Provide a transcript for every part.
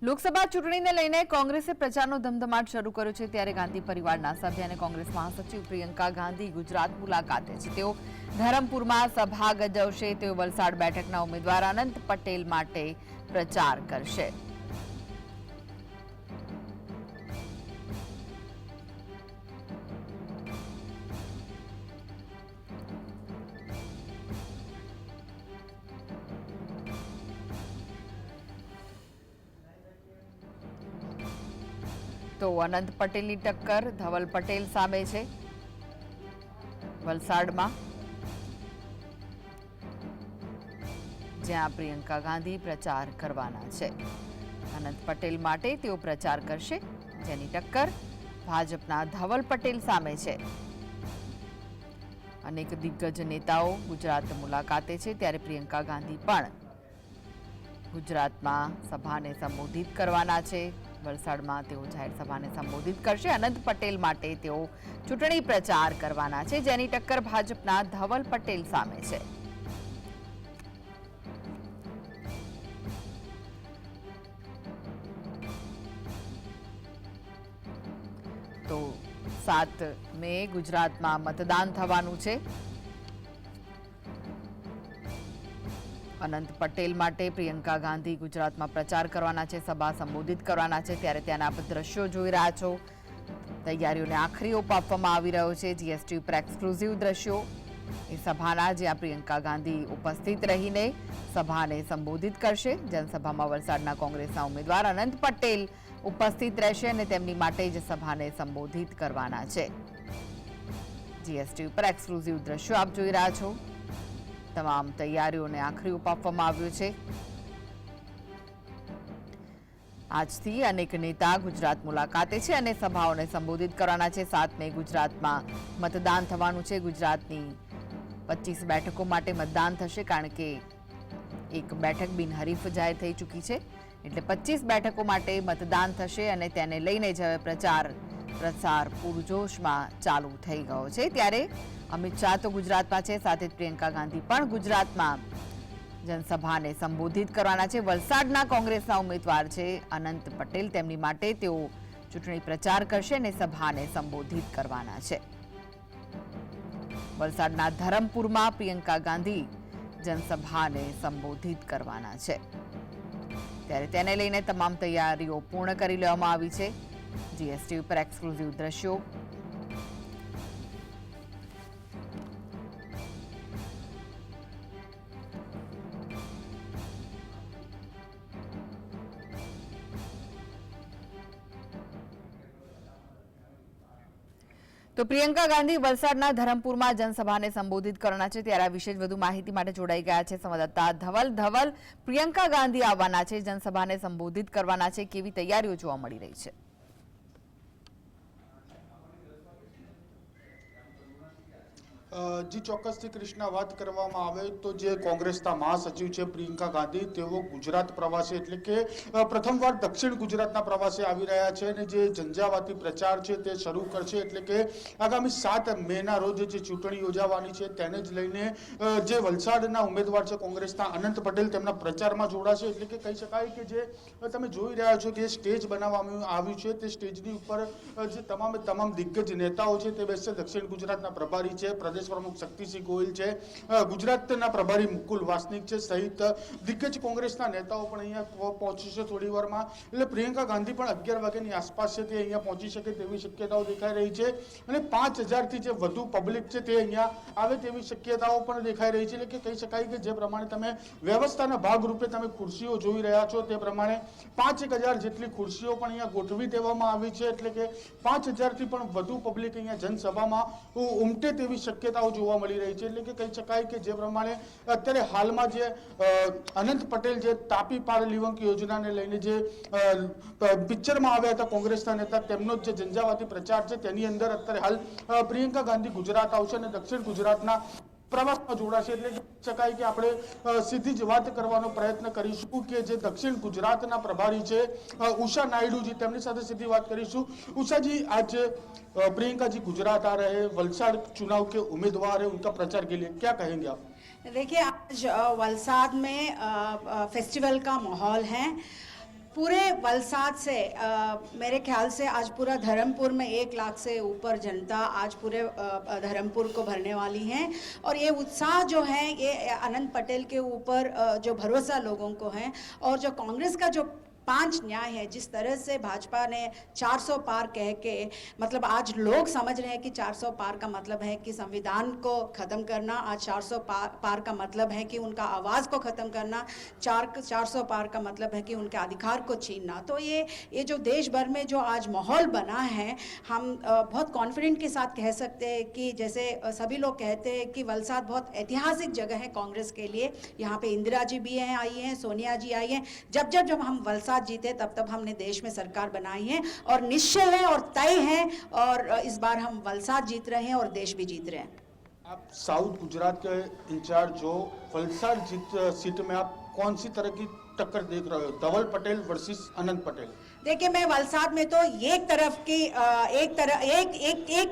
લોકસભા ચૂંટણીને લઈને કોંગ્રેસે પ્રચારનો ધમધમાટ શરૂ કર્યો છે ત્યારે ગાંધી પરિવારના સભ્ય અને કોંગ્રેસ મહાસચિવ પ્રિયંકા ગાંધી ગુજરાત મુલાકાતે છે। તેઓ ધરમપુરમાં સભા ગજવશે। તેઓ વલસાડ બેઠકના ઉમેદવાર અનંત પટેલ માટે પ્રચાર કરશે। तो अनंत पटेल की टक्कर धवल पटेल सामे छे वलसाड में, ज्यां प्रियंका गांधी प्रचार करवाना छे। अनंत पटेल माटे तेओ प्रचार करशे, जेनी टक्कर भाजपना धवल पटेल सामे छे। अनेक दिग्गज नेताओं गुजरात मुलाकाते छे त्यारे प्रियंका गांधी पण गुजरातमां सभाने संबोधित करवाना छे। वलसाडमां तेओ जाहेर सभाने संबोधित करशे। अनंत पटेल माटे तेओ चूंटणी प्रचार करवाना छे, जेनी टक्कर भाजपना धवल पटेल सामे छे। तो 7 મે गुजरातमां मतदान थवानुं छे। अनंत पटेल माटे प्रियंका गांधी गुजरात में प्रचार करवाना छे, सभा संबोधित करवाना छे त्यारे त्याना आप दृश्यो जोई रह्या छो। तैयारीओने आखरी ओप आपवामां आवी रह्यो छे। जीएसटी पर एक्सक्लूसिव दृश्यो ए सभाना, ज्यां प्रियंका गांधी उपस्थित रहीने सभाने संबोधित करशे। जनसभामां वलसाडना कोंग्रेसना उमेदवार अनंत पटेल उपस्थित रहेशे अने तेमनी माटे ज सभाने संबोधित करवाना छे। जीएसटी पर एक्सक्लूसिव दृश्यो आप जोई रह्या छो। तमाम तैयारीओने आखरी ओप आपवामां आव्यो छे। આજથી અનેક નેતા ગુજરાત મુલાકાતે છે અને સભાઓને સંબોધિત કરવાના છે। 7 મે ગુજરાતમાં મતદાન થવાનું છે। ગુજરાતની 25 બેઠકો માટે મતદાન થશે, કારણ કે એક બેઠક બિનહરીફ જાહેર થઈ ચૂકી છે, એટલે 25 બેઠકો માટે મતદાન થશે અને તેને લઈને જ હવે પ્રચાર પૂરજોશમાં ચાલુ થઈ ગયો છે। ત્યારે અમિત શાહ તો ગુજરાતમાં છે, સાથે જ પ્રિયંકા ગાંધી પણ ગુજરાતમાં जनसभाने संबोधित करवाना छे। वलसाडना कोंग्रेसना उम्मीदवार छे अनंत पटेल, तेमनी माटे तेओ चूंटणी प्रचार करशे अने सभाने संबोधित करवाना छे। वलसाडना धरमपुरमां प्रियंका गांधी जनसभाने संबोधित करवाना छे, त्यारे तेने लईने तमाम तैयारीओ पूर्ण करी लेवामां आवी छे। जीएसटी पर एक्सक्लूसिव दृश्यो तो प्रियंका गांधी वलसाडना धरमपुरमां जनसभाने संबोधित करवाना छे। त्यारे आ विशेष વધુ માહિતી માટે જોડાઈ ગયા છે સંવાદદાતા ધવલ। પ્રિયંકા ગાંધી આવવાના છે, जनसभाने संबोधित करवाना છે, કેવી તૈયારીઓ જોવા મળી રહી છે? जी ચોક્કસથી કૃષ્ણા વાત કરવામાં આવે તો જે કોંગ્રેસના મહાસચિવ છે પ્રિયંકા ગાંધી, તેઓ ગુજરાત પ્રવાસે એટલે કે પ્રથમવાર દક્ષિણ ગુજરાતના પ્રવાસે આવી રહ્યા છે અને જે ઝંઝાવાતી પ્રચાર છે તે શરૂ કરશે। એટલે કે આગામી 7 મેના રોજ જે ચૂંટણી યોજાવાની છે તેને જ લઈને જે વલસાડના ઉમેદવાર છે કોંગ્રેસના અનંત પટેલ, તેમના પ્રચારમાં જોડાશે। એટલે કે કહી શકાય કે જે તમે જોઈ રહ્યા છો કે સ્ટેજ બનાવવામાં આવ્યું છે, તે સ્ટેજની ઉપર જે તમામ દિગ્ગજ નેતાઓ છે તે બેસશે। દક્ષિણ ગુજરાતના પ્રભારી છે प्रदेश प्रमुख शक्तिसिंह गोयल है, गुजरातना प्रभारी मुकुल वासनिक है, सहित दिग्गज कांग्रेसना नेताओं पण अहींया पहोंचशे थोड़ी वारमां। એટલે प्रियंका गांधी पण 11 વાગ્યાની आसपास છે તે અહીંયા પહોંચી શકે તેવી શક્યતાઓ દેખાઈ રહી છે અને 5000 થી જે વધુ પબ્લિક છે તે અહીંયા આવે તેવી શક્યતાઓ પણ દેખાઈ રહી છે। એટલે કે કહી શકાય કે જે પ્રમાણે તમે વ્યવસ્થાના ભાગરૂપે તમે ખુરશીઓ જોઈ રહ્યા છો તે પ્રમાણે 5000 જેટલી ખુરશીઓ પણ અહીંયા ગોઠવી દેવામાં આવી છે। એટલે કે 5000 થી પણ વધુ પબ્લિક અહીંયા જનસભામાં ઉમટે તેવી શક્યતાઓ જોવા મળી રહી છે। એટલે કે કહી શકાય કે જે પ્રમાણે અત્યારે હાલમાં જે અનંત પટેલ જે તાપી પાર લિવંક યોજનાને લઈને જે પિક્ચરમાં આવ્યા હતા કોંગ્રેસના નેતા, તેમનો જે ઝંઝાવાતી પ્રચાર છે તેની અંદર અત્યારે હાલ પ્રિયંકા ગાંધી ગુજરાત આવશે અને દક્ષિણ ગુજરાતના પ્રવાસમાં જોડાશે। એટલે કહી શકાય કે આપણે સીધી જ વાત કરવાનો પ્રયત્ન કરીશું કે જે દક્ષિણ ગુજરાતના પ્રભારી છે ઉષા નાયડુજી, તેમની સાથે સીધી વાત કરીશું। ઉષાજી, आज प्रियंका जी गुजरात आ रहे हैं, वलसाड चुनाव के उम्मीदवार है, उनका प्रचार के लिए क्या कहेंगे आप? देखिए, आज वलसाड में फेस्टिवल का माहौल है। पूरे वलसाड से मेरे ख्याल से आज पूरा धर्मपुर में 1 लाख से ऊपर जनता आज पूरे धर्मपुर को भरने वाली हैं और ये उत्साह जो है ये अनंत पटेल के ऊपर जो भरोसा लोगों को है और जो कांग्रेस का जो 5 न्याय है, जिस तरह से भाजपा ने 400 पार कह के मतलब आज लोग समझ रहे हैं कि 400 पार का मतलब है कि संविधान को ख़त्म करना, आज 400 पार का मतलब है कि उनका आवाज़ को ख़त्म करना, 400 पार का मतलब है कि उनके अधिकार को छीनना। तो ये जो देश भर में जो आज माहौल बना है, हम बहुत कॉन्फिडेंट के साथ कह सकते हैं कि जैसे सभी लोग कहते हैं कि वलसाड बहुत ऐतिहासिक जगह है कांग्रेस के लिए। यहाँ पे इंदिरा जी भी हैं, आई हैं, सोनिया जी आई हैं। जब हम वलसाड जीते तब हमने देश में सरकार बनाई है और निश्चय है और तय है और इस बार हम वलसाड जीत रहे हैं और देश भी जीत रहे हैं। आप साउथ गुजरात के इंचार्ज हो, वलसाड सीट में आप कौन सी तरह की टक्कर देख रहे हो, धवल पटेल वर्सेस अनंत पटेल? देखिए, मैं वलसाड में तो एक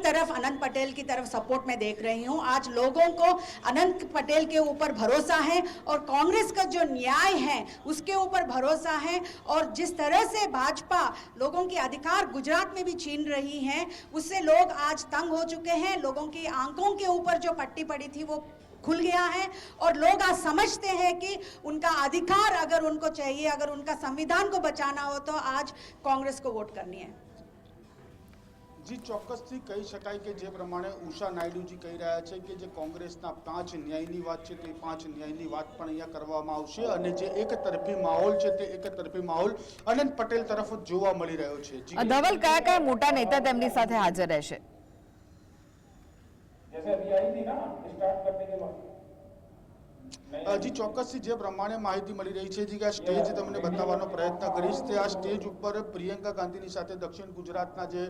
तरफ अनंत पटेल की तरफ सपोर्ट में देख रही हूँ। आज लोगों को अनंत पटेल के ऊपर भरोसा है और कांग्रेस का जो न्याय है उसके ऊपर भरोसा है और जिस तरह से भाजपा लोगों के अधिकार गुजरात में भी छीन रही है उससे लोग आज तंग हो चुके हैं। लोगों की आंखों के ऊपर जो पट्टी पड़ी थी वो खुल गया है और लोग आज समझते हैं कि उनका अधिकार अगर उनको चाहिए, अगर उनका संविधान को बचाना हो तो आज कांग्रेस को वोट करनी है। જી ચોક્કસથી કહી શકાય કે જે પ્રમાણે ઉષા નાયડુજી કહી રહ્યા છે કે જે કોંગ્રેસના 5 ન્યાયની વાત છે તે 5 ન્યાયની વાત પણ અહીંયા કરવામાં આવશે અને જે એકતરફી માહોલ છે તે એકતરફી માહોલ અનંત પટેલ તરફ જોવા મળી રહ્યો છે। જી ધવલ, કયા મોટા નેતા તેમની સાથે હાજર રહેશે? जैसे अभी आई थी ना स्टार्ट करने के बाद જી ચોક્કસથી જે પ્રમાણે માહિતી મળી રહી છે જી કે આ સ્ટેજ તમને બતાવવાનો પ્રયત્ન કરીશ તે આ સ્ટેજ ઉપર પ્રિયંકા ગાંધીની સાથે દક્ષિણ ગુજરાતના જે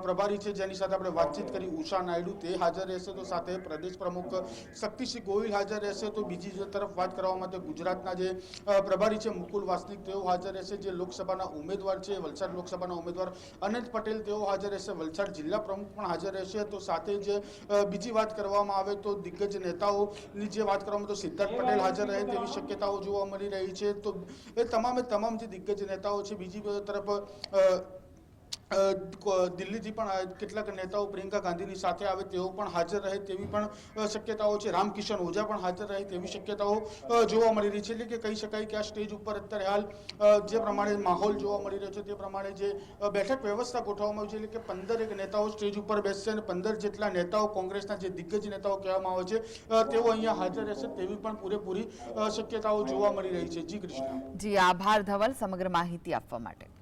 પ્રભારી છે જેની સાથે આપણે વાતચીત કરી ઉષા નાયડુ તે હાજર રહેશે, તો સાથે પ્રદેશ પ્રમુખ શક્તિસિંહ ગોહિલ હાજર રહેશે, તો બીજી જે તરફ વાત કરવા માટે ગુજરાતના જે પ્રભારી છે મુકુલ વાસનિક તેઓ હાજર રહેશે, જે લોકસભાના ઉમેદવાર છે વલસાડ લોકસભાના ઉમેદવાર અનંત પટેલ તેઓ હાજર રહેશે, વલસાડ જિલ્લા પ્રમુખ પણ હાજર રહેશે। તો સાથે જ બીજી વાત કરવામાં આવે તો દિગ્ગજ નેતાઓની જે વાત કરવામાં તો સિદ્ધાર્થ પટેલ હાજર રહે તેવી શક્યતાઓ જોવા મળી રહી છે। તો એ તમામ જે દિગ્ગજ નેતાઓ છે, બીજી તરફ દિલ્હીથી પણ કેટલાક નેતાઓ પ્રિયંકા ગાંધીની સાથે આવે તેઓ પણ હાજર રહે તેવી પણ શક્યતાઓ છે, રામકિશન ઓઝા પણ હાજર રહે તેવી શક્યતાઓ જોવા મળી રહી છે। એટલે કે કહી શકાય કે આ સ્ટેજ ઉપર અત્યારે હાલ જે પ્રમાણે માહોલ જોવા મળી રહ્યો છે તે પ્રમાણે જે બેઠક વ્યવસ્થા ગોઠવવામાં આવી છે, એટલે કે 15 નેતાઓ સ્ટેજ ઉપર બેસશે અને 15 જેટલા નેતાઓ કોંગ્રેસના જે દિગ્ગજ નેતાઓ કહેવામાં આવે છે તેઓ અહીંયા હાજર રહેશે તેવી પણ પૂરેપૂરી શક્યતાઓ જોવા મળી રહી છે। જી કૃષ્ણ। જી આભાર ધવલ સમગ્ર માહિતી આપવા માટે।